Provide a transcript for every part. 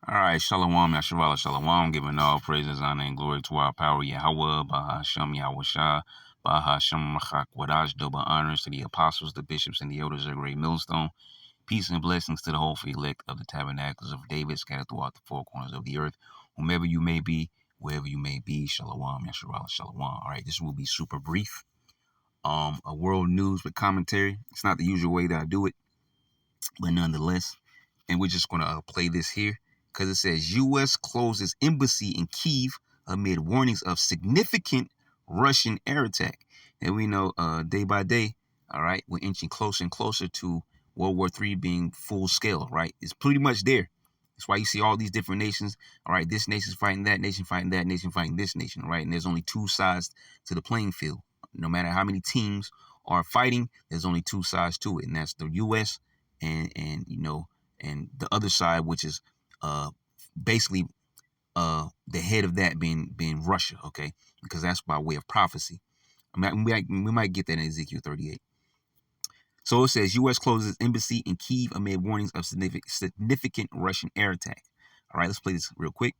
All right, Shalom, Yashavala, Shalom, giving all praises, honor, and glory to our power, Yahweh, Bahashem, Yahushua, Bahashem, Machak, Wadash, double honors to the apostles, the bishops, and the elders of Great Millstone. Peace and blessings to the whole elect of the tabernacles of David, scattered throughout the four corners of the earth, whomever you may be, wherever you may be, Shalom, Yashavala, Shalom. All right, this will be super brief. A world news with commentary. It's not the usual way that I do it, but nonetheless. And we're just going to play this here because it says U.S. closes embassy in Kyiv amid warnings of significant Russian air attack. And we know day by day, all right, we're inching closer and closer to World War III being full scale, right? It's pretty much there. That's why you see all these different nations. All right, this nation's fighting that nation, fighting that nation, fighting this nation, right? And there's only two sides to the playing field. No matter how many teams are fighting, there's only two sides to it, and that's the U.S. and the other side, which is basically the head of that being Russia, okay? Because that's by way of prophecy. I mean, we might get that in Ezekiel 38. So it says U.S. closes embassy in Kyiv amid warnings of significant Russian air attack. All right, let's play this real quick.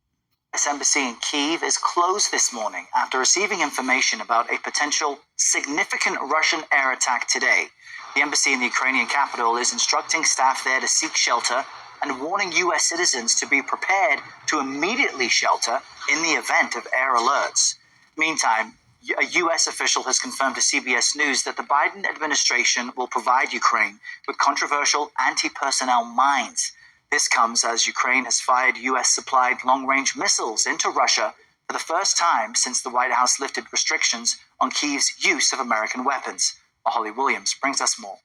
U.S. Embassy in Kyiv is closed this morning after receiving information about a potential significant Russian air attack today. The embassy in the Ukrainian capital is instructing staff there to seek shelter and warning U.S. citizens to be prepared to immediately shelter in the event of air alerts. Meantime, a U.S. official has confirmed to CBS News that the Biden administration will provide Ukraine with controversial anti-personnel mines. This comes as Ukraine has fired U.S.-supplied long-range missiles into Russia for the first time since the White House lifted restrictions on Kyiv's use of American weapons. Holly Williams brings us more.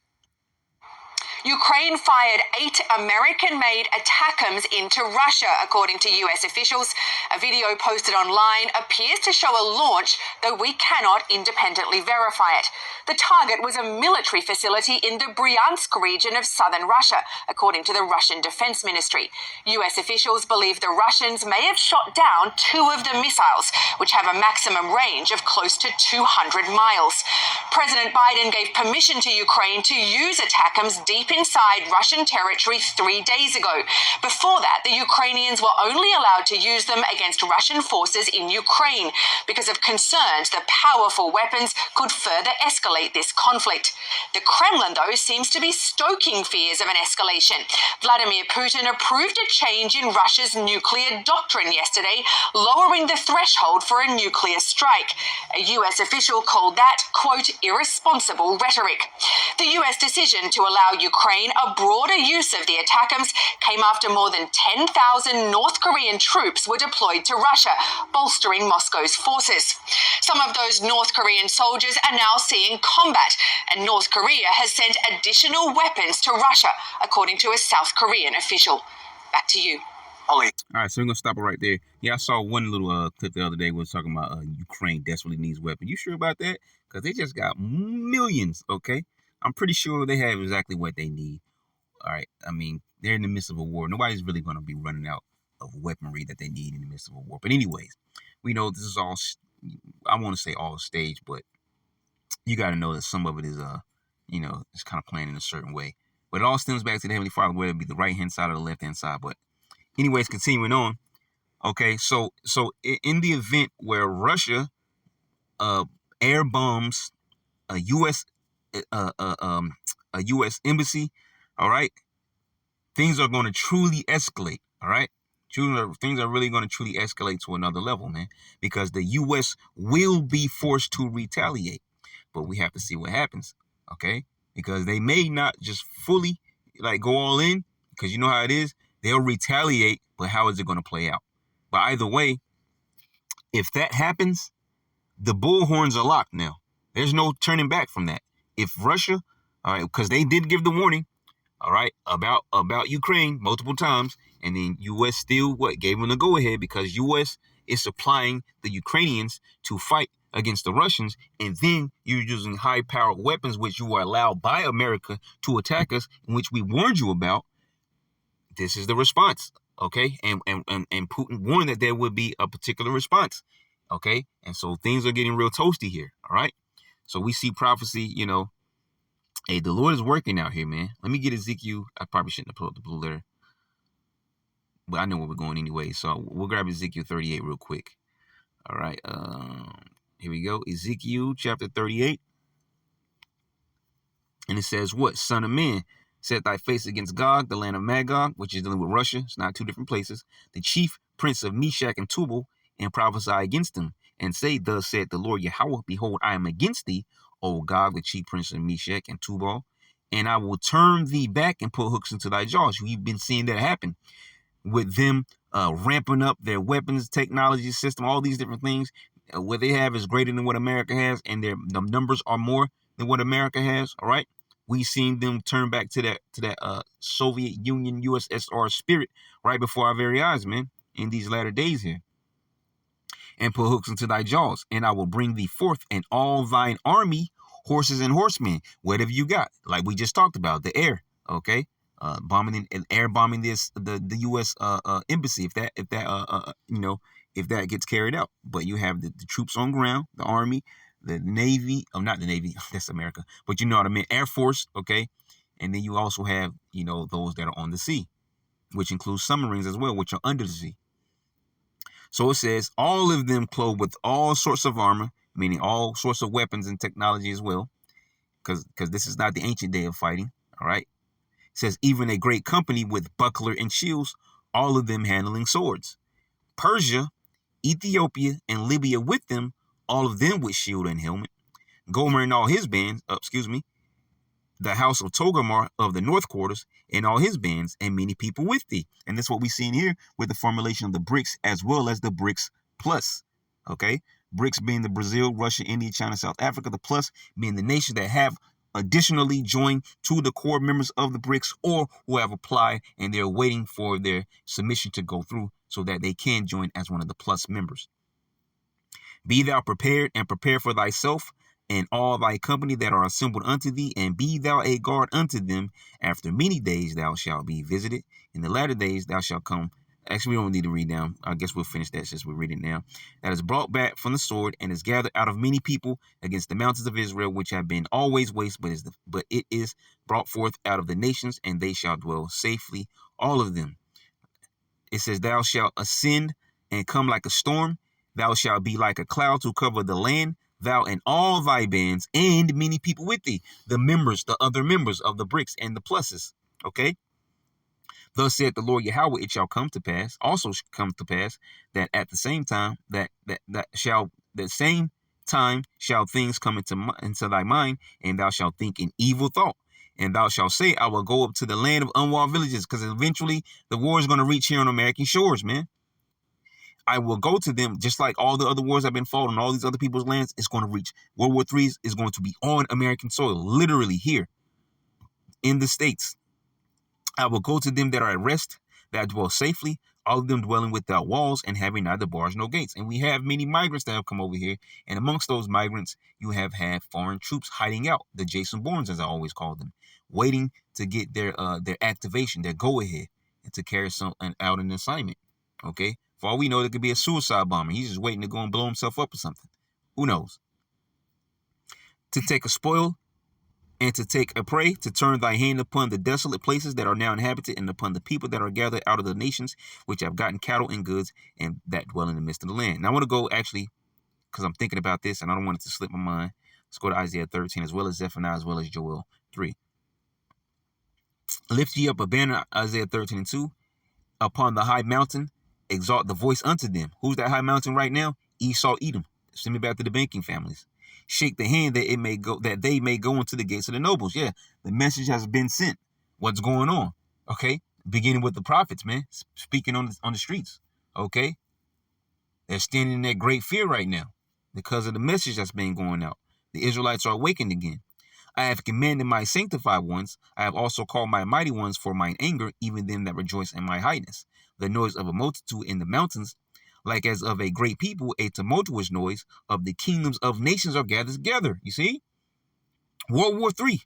Ukraine fired 8 American-made ATACMS into Russia, according to U.S. officials. A video posted online appears to show a launch, though we cannot independently verify it. The target was a military facility in the Bryansk region of southern Russia, according to the Russian Defense Ministry. U.S. officials believe the Russians may have shot down 2 of the missiles, which have a maximum range of close to 200 miles. President Biden gave permission to Ukraine to use ATACMS deep inside Russian territory 3 days ago. Before that, the Ukrainians were only allowed to use them against Russian forces in Ukraine because of concerns that powerful weapons could further escalate this conflict. The Kremlin, though, seems to be stoking fears of an escalation. Vladimir Putin approved a change in Russia's nuclear doctrine yesterday, lowering the threshold for a nuclear strike. A U.S. official called that, quote, irresponsible rhetoric. The U.S. decision to allow Ukraine a broader use of the ATACMS came after more than 10,000 North Korean troops were deployed to Russia, bolstering Moscow's forces. Some of those North Korean soldiers are now seeing combat, and North Korea has sent additional weapons to Russia, according to a South Korean official. Back to you. Holly. All right, so we're going to stop it right there. Yeah, I saw one little clip the other day was talking about Ukraine desperately needs weapons. You sure about that? Because they just got millions, okay? I'm pretty sure they have exactly what they need. All right, I mean, they're in the midst of a war. Nobody's really going to be running out of weaponry that they need in the midst of a war. But anyways, we know this is all, I want to say all staged, but you got to know that some of it is, it's kind of planned in a certain way. But it all stems back to the Heavenly Father, whether it be the right-hand side or the left-hand side. But anyways, continuing on. Okay, so in the event where Russia air bombs a U.S. A U.S. embassy, all right, things are going to truly escalate, all right? Things are really going to truly escalate to another level, man, because the U.S. will be forced to retaliate. But we have to see what happens, okay? Because they may not just fully, go all in, because you know how it is. They'll retaliate, but how is it going to play out? But either way, if that happens, the bullhorns are locked now. There's no turning back from that. If Russia, all right, because they did give the warning, all right, about Ukraine multiple times, and then U.S. still gave them the go-ahead because U.S. is supplying the Ukrainians to fight against the Russians, and then you're using high-powered weapons, which you were allowed by America to attack us, in which we warned you about. This is the response, okay? And Putin warned that there would be a particular response, okay? And so things are getting real toasty here, all right? So we see prophecy, hey, the Lord is working out here, man. Let me get Ezekiel. I probably shouldn't have pulled up the blue letter. But I know where we're going anyway. So we'll grab Ezekiel 38 real quick. All right. Here we go. Ezekiel chapter 38. And it says, what? Son of man, set thy face against Gog, the land of Magog, which is dealing with Russia. It's not two different places. The chief prince of Meshach and Tubal, and prophesy against them, and say, thus said the Lord Yahweh, behold, I am against thee, O Gog, the chief prince of Meshach and Tubal, and I will turn thee back and put hooks into thy jaws. We've been seeing that happen with them ramping up their weapons technology system, all these different things. What they have is greater than what America has, and the numbers are more than what America has. All right. We've seen them turn back to that Soviet Union, USSR spirit right before our very eyes, man, in these latter days here. And put hooks into thy jaws, and I will bring thee forth, and all thine army, horses and horsemen, whatever you got, like we just talked about, the air, okay, air bombing the U.S. Embassy, if that gets carried out. But you have the troops on ground, the army, the Navy, not the Navy, that's America, but you know what I mean, Air Force, okay, and then you also have, those that are on the sea, which includes submarines as well, which are under the sea. So it says, all of them clothed with all sorts of armor, meaning all sorts of weapons and technology as well, because this is not the ancient day of fighting, all right? It says, even a great company with buckler and shields, all of them handling swords. Persia, Ethiopia, and Libya with them, all of them with shield and helmet. Gomer and all his bands, the house of Togarmah of the north quarters and all his bands, and many people with thee. And that's what we see in here with the formulation of the BRICS as well as the BRICS Plus. Okay, BRICS being the Brazil, Russia, India, China, South Africa. The Plus being the nations that have additionally joined to the core members of the BRICS, or who have applied and they're waiting for their submission to go through so that they can join as one of the Plus members. Be thou prepared, and prepare for thyself and all thy company that are assembled unto thee, and be thou a guard unto them. After many days thou shalt be visited. In the latter days thou shalt come. Actually, we don't need to read down. I guess we'll finish that since we're reading now. That is brought back from the sword, and is gathered out of many people against the mountains of Israel, which have been always waste, but it is brought forth out of the nations, and they shall dwell safely, all of them. It says, thou shalt ascend and come like a storm. Thou shalt be like a cloud to cover the land, thou and all thy bands, and many people with thee, the members, the other members of the BRICS and the pluses. Okay. Thus said the Lord Yahweh, it shall come to pass, also come to pass, that at the same time shall things come into thy mind, and thou shalt think an evil thought. And thou shalt say, I will go up to the land of unwalled villages, because eventually the war is going to reach here on American shores, man. I will go to them, just like all the other wars have been fought on all these other people's lands. It's going to reach. World War III is going to be on American soil, literally here in the States. I will go to them that are at rest, that dwell safely, all of them dwelling without walls and having neither bars nor gates. And we have many migrants that have come over here. And amongst those migrants, you have had foreign troops hiding out, the Jason Bournes, as I always call them, waiting to get their activation, their go-ahead, and to carry out an assignment. Okay? For all we know, there could be a suicide bomber. He's just waiting to go and blow himself up or something. Who knows? To take a spoil and to take a prey, to turn thy hand upon the desolate places that are now inhabited, and upon the people that are gathered out of the nations, which have gotten cattle and goods, and that dwell in the midst of the land. Now I want to go, actually, because I'm thinking about this, and I don't want it to slip my mind. Let's go to Isaiah 13, as well as Zephaniah, as well as Joel 3. Lift ye up a banner, Isaiah 13 and 2, upon the high mountain, exalt the voice unto them. Who's that high mountain right now? Esau, Edom. Send me back to the banking families. Shake the hand that they may go into the gates of the nobles. Yeah, the message has been sent. What's going on? Okay, beginning with the prophets, man, speaking on the streets. Okay, they're standing in that great fear right now because of the message that's been going out. The Israelites are awakened again. I have commanded my sanctified ones. I have also called my mighty ones for mine anger, even them that rejoice in my highness. The noise of a multitude in the mountains, like as of a great people, a tumultuous noise of the kingdoms of nations are gathered together. You see? World War III,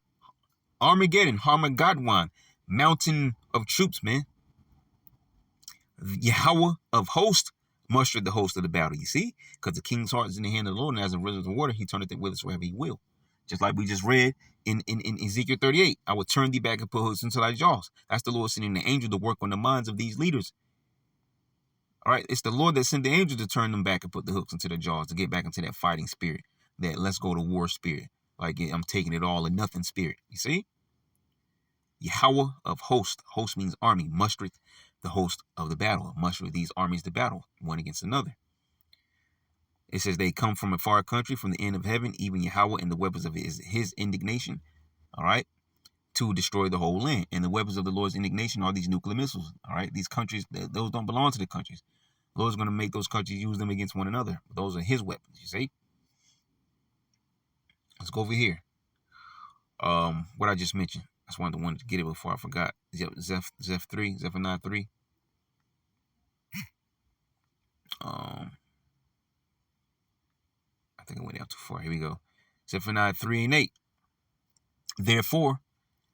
Armageddon, Harmageddon, mountain of troops, man. Yahweh of hosts mustered the host of the battle, you see? Because the king's heart is in the hand of the Lord, and as a river of water, he turneth it whithersoever he will. Just like we just read in Ezekiel 38, I will turn thee back and put hooks into thy jaws. That's the Lord sending the angel to work on the minds of these leaders All right, it's the Lord that sent the angels to turn them back and put the hooks into their jaws to get back into that fighting spirit, that let's go to war spirit. Like I'm taking it all or nothing spirit. You see? Yahweh of hosts. Host means army. Mustereth, the host of the battle. Mustereth these armies to battle, one against another. It says they come from a far country, from the end of heaven, even Yahweh and the weapons of his indignation. All right? To destroy the whole land. And the weapons of the Lord's indignation are these nuclear missiles. All right? These countries, those don't belong to the countries. The Lord's going to make those countries use them against one another. Those are his weapons, you see? Let's go over here. What I just mentioned. I just wanted to get it before I forgot. Zephaniah 3. I think I went out too far. Here we go. Zephaniah 3 and 8. Therefore,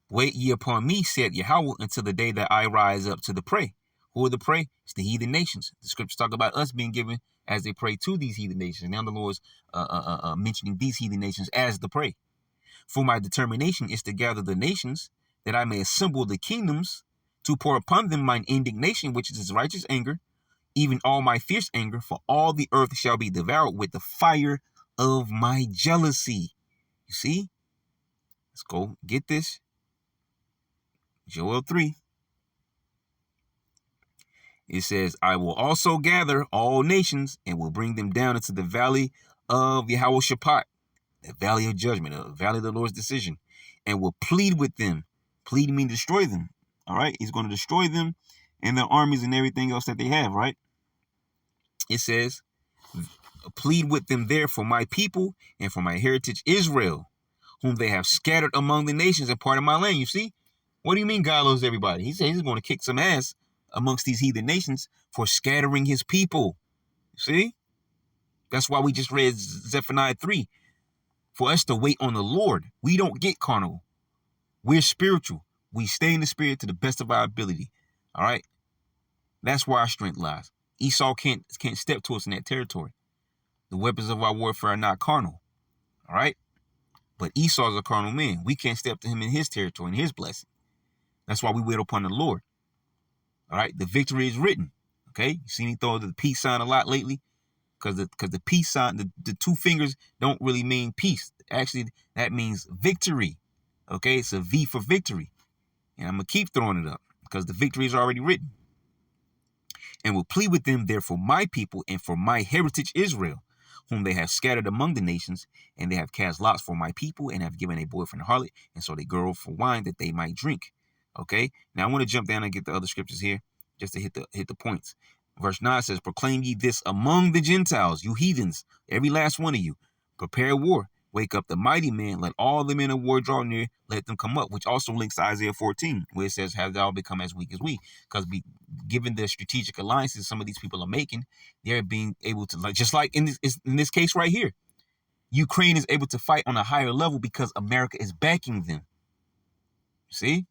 wait ye upon me, said Yahweh, until the day that I rise up to the prey. Who are the prey? It's the heathen nations. The scriptures talk about us being given as they pray to these heathen nations. Now the Lord's mentioning these heathen nations as the prey. For my determination is to gather the nations, that I may assemble the kingdoms, to pour upon them mine indignation, which is his righteous anger, even all my fierce anger, for all the earth shall be devoured with the fire of my jealousy. You see? Let's go get this. Joel 3. It says, I will also gather all nations and will bring them down into the valley of Yehoshaphat, the valley of judgment, the valley of the Lord's decision, and will plead with them. Plead means destroy them. All right. He's going to destroy them and their armies and everything else that they have. Right. It says, plead with them there for my people and for my heritage Israel, whom they have scattered among the nations and part of my land. You see? What do you mean God loves everybody? He says he's going to kick some ass amongst these heathen nations for scattering his people. You see? That's why we just read Zephaniah 3. For us to wait on the Lord. We don't get carnal. We're spiritual. We stay in the spirit to the best of our ability. All right? That's where our strength lies. Esau can't step to us in that territory. The weapons of our warfare are not carnal. All right? But Esau's a carnal man. We can't step to him in his territory, in his blessing. That's why we wait upon the Lord. All right? The victory is written. Okay? You see me throw the peace sign a lot lately? Because the peace sign, the two fingers don't really mean peace. Actually, that means victory. Okay? It's a V for victory. And I'm going to keep throwing it up because the victory is already written. And will plead with them there for my people and for my heritage Israel, whom they have scattered among the nations, and they have cast lots for my people and have given a boyfriend a harlot, and so they girl for wine that they might drink. Okay? Now I want to jump down and get the other scriptures here just to hit the points. Verse 9 says, proclaim ye this among the Gentiles, you heathens, every last one of you. Prepare war. Wake up the mighty man. Let all the men of war draw near. Let them come up, which also links to Isaiah 14, where it says, have thou become as weak as we? Because given the strategic alliances some of these people are making, they're being able to, just like in this case right here, Ukraine is able to fight on a higher level because America is backing them. See?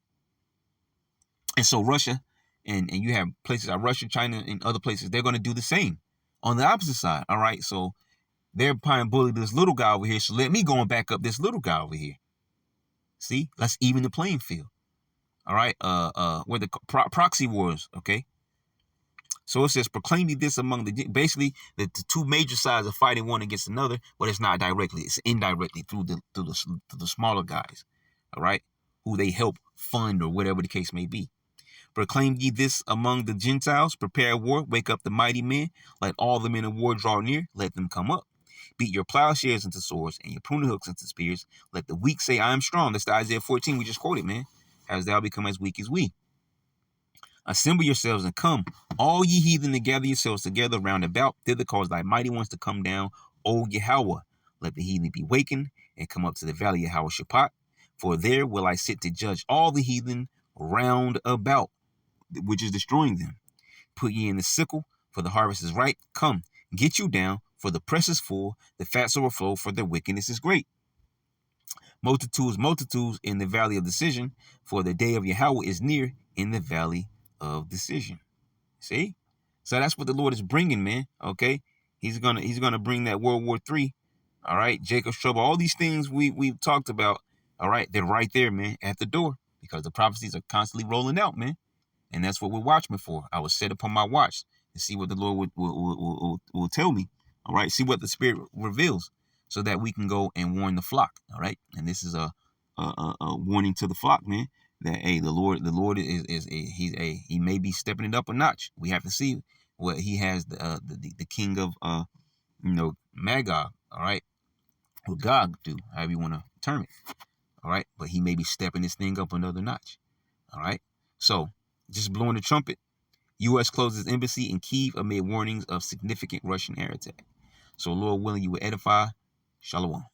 And so Russia, and you have places like Russia, China, and other places, they're going to do the same on the opposite side. All right. So they're trying to bully this little guy over here. So let me go and back up this little guy over here. See, let's even the playing field. All right. Where the proxy wars. Okay. So it says, proclaim ye this among basically the two major sides are fighting one against another, but it's not directly, it's indirectly through the smaller guys. All right. Who they help fund or whatever the case may be. Proclaim ye this among the Gentiles, prepare war, wake up the mighty men, let all the men of war draw near, let them come up. Beat your plowshares into swords and your pruning hooks into spears. Let the weak say, I am strong. That's the Isaiah 14 we just quoted, man. As thou become as weak as we. Assemble yourselves and come, all ye heathen, to gather yourselves together round about, thither cause thy mighty ones to come down, O Yahweh. Let the heathen be wakened and come up to the valley of Yehoshaphat. For there will I sit to judge all the heathen round about, which is destroying them. Put ye in the sickle, for the harvest is ripe. Come, get you down, for the press is full, the fats overflow, for their wickedness is great. Multitudes in the valley of decision, for the day of Yahweh is near in the valley of decision. See? So that's what the Lord is bringing, man. Okay? He's gonna bring that World War III. All right? Jacob's trouble. All these things we've talked about. All right? They're right there, man, at the door, because the prophecies are constantly rolling out, man. And that's what we're watching for. I was set upon my watch and see what the Lord will tell me. All right, see what the Spirit reveals, so that we can go and warn the flock. All right, and this is a warning to the flock, man. That hey, the Lord he may be stepping it up a notch. We have to see what he has the king of Magog. All right, or Gog do, however you want to term it. All right, but he may be stepping this thing up another notch. All right, so just blowing the trumpet. U.S. closes embassy in Kyiv amid warnings of significant Russian air attack. So Lord willing, you will edify. Shalom.